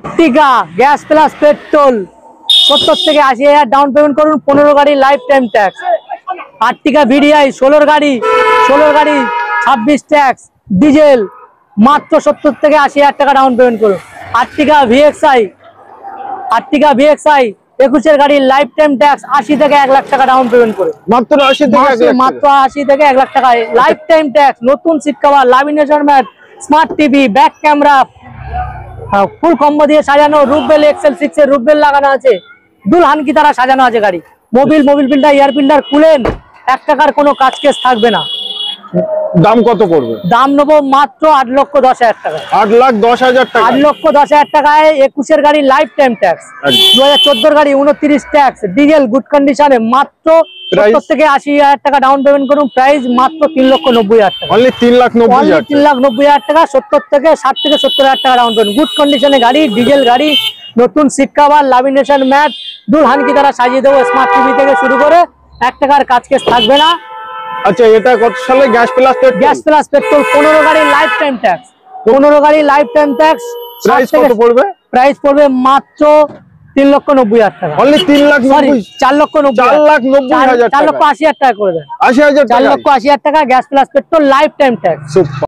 আর্টিকা gas plus petrol 70 থেকে 80,000 down payment করুন, 15 গাড়ি লাইফ টাইম ট্যাক্স। আর্টিকা ভিডিআই 16 গাড়ি 26 ট্যাক্স, ডিজেল মাত্র 70 থেকে 80,000 টাকা ডাউন পেমেন্ট করুন। আর্টিকা ভিএক্সআই 21 গাড়ি লাইফ টাইম ট্যাক্স 80 থেকে 1 লাখ টাকা ডাউন পেমেন্ট করে মাত্র 80 থেকে 1 লাখ টাকা লাইফ টাইম ট্যাক্স। নতুন seat cover, lamination mat, smart TV, back camera, full combo দিয়ে সাজানো, রুফবেল এক্সেল 6 এর রুফবেল লাগানো আছে, দুলহান কি তারা সাজানো আছে গাড়ি। মোবিল ফিল্টার, এয়ার ফিল্টার খুলেন, 1 টাকার কোনো কাজ কেস থাকবে না। দাম কত পড়বে? দাম নেবো মাত্র 8,10,000 টাকা। 8,10,000 টাকা। 8,10,000 টাকায় 21 গাড়ি লাইফ টাইম ট্যাক্স, 2014 গাড়ি 29 ট্যাক্স, ডিজেল গুড কন্ডিশনে মাত্র 70 থেকে 80,000 টাকা ডাউন পেমেন্ট করুন। প্রাইস মাত্র 3,90,000 টাকা। অনলি 3,90,000 টাকা। 60 থেকে 70,000 টাকা ডাউন পেমেন্ট। গুড কন্ডিশনে গাড়ি, ডিজেল গাড়ি, নতুন সিট কভার, লামিনেশন ম্যাট, দুলহান কি তারা সাজিয়ে দেবো। স্মার্ট টিভি থেকে শুরু করে 1 টাকার কাজ কেস থাকবে না। আচ্ছা, এটা কত সালে? গ্যাস প্লাস পেট্রোল 15 গাড়ি লাইফ টাইম ট্যাক্স। 15 গাড়ি লাইফ টাইম ট্যাক্স। প্রাইস কত পড়বে? প্রাইস পড়বে মাত্র 3,90,000 টাকা। অনলি 4,90,000 টাকা করে দেন। 80,000 4,80,000 টাকা করে দেন। 80,000 4,80,000 টাকা gas plus petrol life time tax.